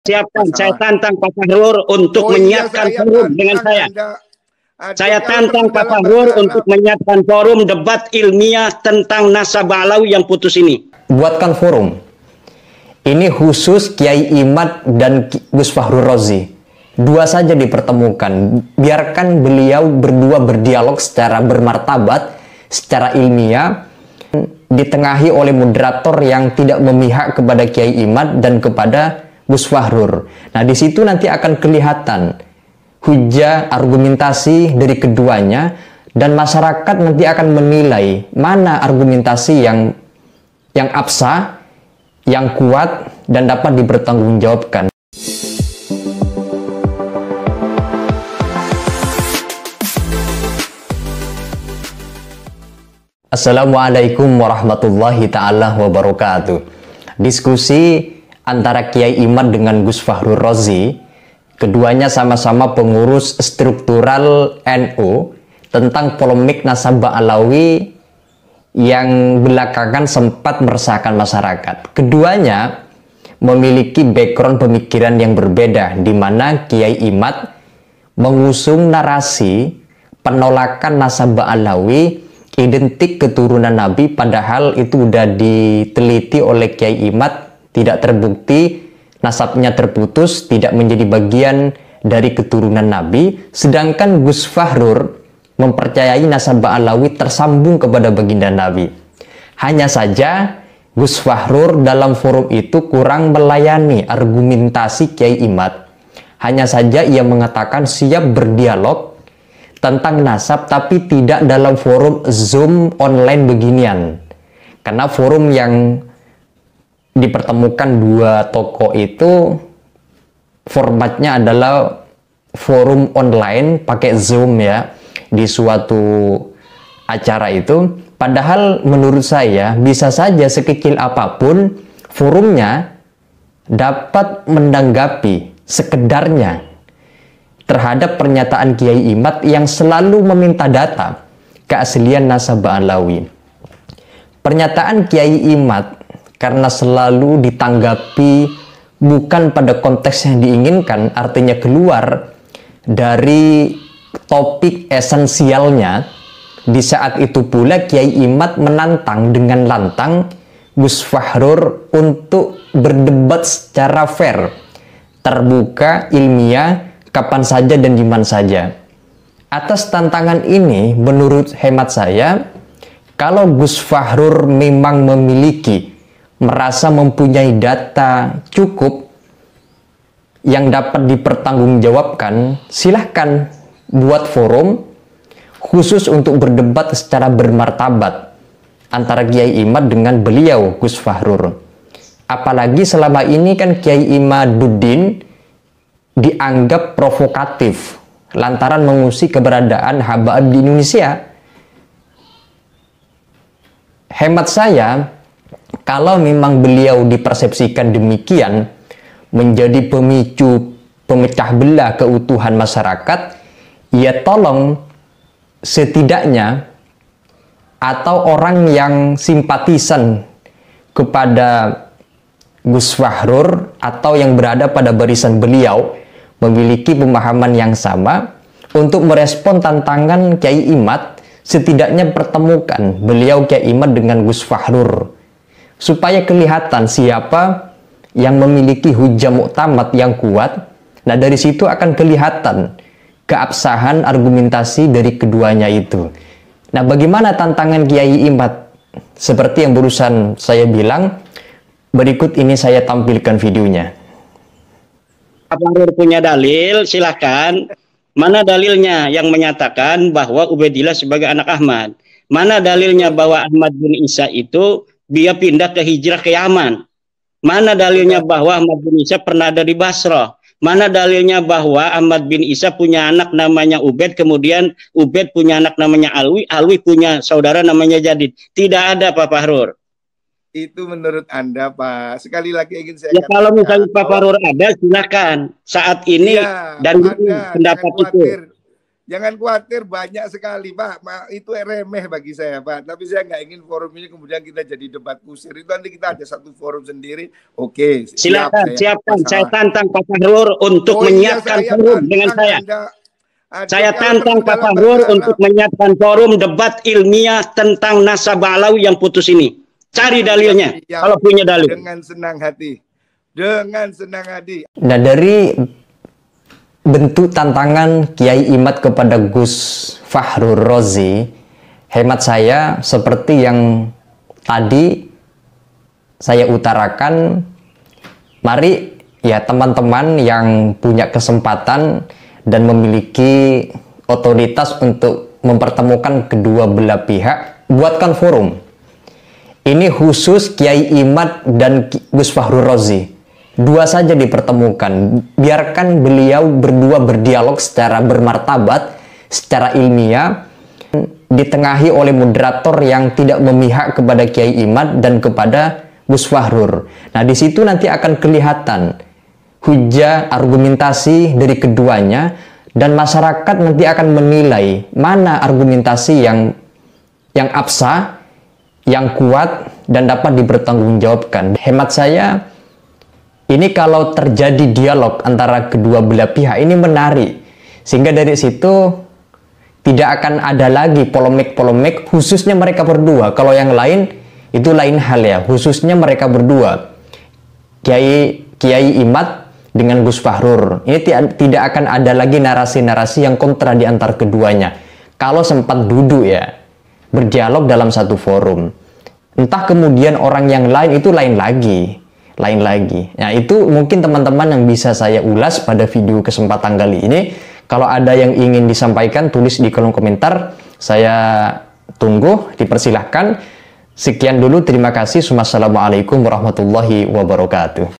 Siapkan, saya masalah. tantang Pak Fahrur untuk menyiapkan forum dengan saya. Saya tantang Pak Fahrur untuk menyiapkan forum debat ilmiah tentang nasabah alawi yang putus ini. Buatkan forum. Ini khusus Kiai Imad dan Gus Fahrur Razi. Dua saja dipertemukan. Biarkan beliau berdua berdialog secara bermartabat, secara ilmiah, ditengahi oleh moderator yang tidak memihak kepada Kiai Imad dan kepada Gus Fahrur. Nah, di situ nanti akan kelihatan hujah argumentasi dari keduanya, dan masyarakat nanti akan menilai mana argumentasi yang absah, yang kuat, dan dapat dipertanggungjawabkan. Assalamualaikum warahmatullahi ta'ala wabarakatuh. Diskusi antara Kiai Imad dengan Gus Fahrur Razi, keduanya sama-sama pengurus struktural NU, tentang polemik nasabah alawi yang belakangan sempat meresahkan masyarakat. Keduanya memiliki background pemikiran yang berbeda, di mana Kiai Imad mengusung narasi penolakan nasabah alawi identik keturunan Nabi, padahal itu sudah diteliti oleh Kiai Imad, tidak terbukti nasabnya terputus, tidak menjadi bagian dari keturunan Nabi. Sedangkan Gus Fahrur mempercayai nasabah alawi tersambung kepada baginda Nabi. Hanya saja Gus Fahrur dalam forum itu kurang melayani argumentasi Kiai Imad. Hanya saja ia mengatakan siap berdialog tentang nasab, tapi tidak dalam forum Zoom online beginian. Karena forum yang dipertemukan dua tokoh itu formatnya adalah forum online pakai Zoom ya, di suatu acara itu. Padahal menurut saya bisa saja sekecil apapun forumnya dapat menanggapi sekedarnya terhadap pernyataan Kiai Imad yang selalu meminta data keaslian nasabah alawi. Pernyataan Kiai Imad karena selalu ditanggapi bukan pada konteks yang diinginkan, artinya keluar dari topik esensialnya. Di saat itu pula Kiai Imad menantang dengan lantang Gus Fahrur untuk berdebat secara fair, terbuka, ilmiah, kapan saja dan di mana saja. Atas tantangan ini, menurut hemat saya, kalau Gus Fahrur memang merasa mempunyai data cukup yang dapat dipertanggungjawabkan, silahkan buat forum khusus untuk berdebat secara bermartabat antara Kiai Imad dengan beliau Gus Fahrur. Apalagi selama ini kan Kiai Imaduddin dianggap provokatif lantaran mengusik keberadaan Habib di Indonesia. Hemat saya, kalau memang beliau dipersepsikan demikian menjadi pemicu pemecah belah keutuhan masyarakat, ya tolong setidaknya atau orang yang simpatisan kepada Gus Fahrur atau yang berada pada barisan beliau memiliki pemahaman yang sama untuk merespon tantangan Kiai Imad. Setidaknya pertemukan beliau Kiai Imad dengan Gus Fahrur supaya kelihatan siapa yang memiliki hujah muktamad yang kuat. Nah, dari situ akan kelihatan keabsahan argumentasi dari keduanya itu. Nah, bagaimana tantangan Kiai Imad? Seperti yang barusan saya bilang, berikut ini saya tampilkan videonya. Pak Fahrur punya dalil, silahkan. Mana dalilnya yang menyatakan bahwa Ubaidillah sebagai anak Ahmad? Mana dalilnya bahwa Ahmad bin Isa itu dia pindah ke hijrah ke Yaman? Mana dalilnya bahwa Ahmad bin Isa pernah ada di Basrah? Mana dalilnya bahwa Ahmad bin Isa punya anak namanya Ubaid, kemudian Ubaid punya anak namanya Alwi, Alwi punya saudara namanya Jadid? Tidak ada, Pak Fahrur. Itu menurut Anda, Pak. Sekali lagi ingin saya katakan, kalau misalnya Pak Fahrur ada, silakan saat ini ya, dan ada, pendapat itu. Jangan khawatir, banyak sekali Pak. Itu remeh bagi saya Pak. Tapi saya nggak ingin forum ini kemudian kita jadi debat kusir. Itu nanti kita ada satu forum sendiri. Oke, silakan, siapkan. Saya tantang Pak Fahrur untuk menyiapkan forum dengan saya. Saya tantang Pak Fahrur untuk menyiapkan forum debat ilmiah tentang nasabah alawi yang putus ini. Cari dalilnya, kalau punya dalil. Dengan senang hati. Dengan senang hati. Nah, dari bentuk tantangan Kiai Imad kepada Gus Fahrur Razi, hemat saya seperti yang tadi saya utarakan, mari ya teman-teman yang punya kesempatan dan memiliki otoritas untuk mempertemukan kedua belah pihak, buatkan forum. Ini khusus Kiai Imad dan Gus Fahrur Razi. Dua saja dipertemukan, biarkan beliau berdua berdialog secara bermartabat, secara ilmiah, ditengahi oleh moderator yang tidak memihak kepada Kiai Imad dan kepada Gus Fahrur. Nah, di situ nanti akan kelihatan hujah argumentasi dari keduanya, dan masyarakat nanti akan menilai mana argumentasi yang absah, yang kuat, dan dapat dipertanggungjawabkan. Hemat saya, ini kalau terjadi dialog antara kedua belah pihak ini menarik, sehingga dari situ tidak akan ada lagi polemik-polemik khususnya mereka berdua. Kalau yang lain itu lain hal ya, khususnya mereka berdua, Kiai Imad dengan Gus Fahrur. Ini tidak akan ada lagi narasi-narasi yang kontra di antar keduanya. Kalau sempat duduk ya, berdialog dalam satu forum. Entah kemudian orang yang lain itu lain lagi. Nah, itu mungkin teman-teman yang bisa saya ulas pada video kesempatan kali ini. Kalau ada yang ingin disampaikan, tulis di kolom komentar. Saya tunggu, dipersilahkan. Sekian dulu, terima kasih. Wassalamualaikum warahmatullahi wabarakatuh.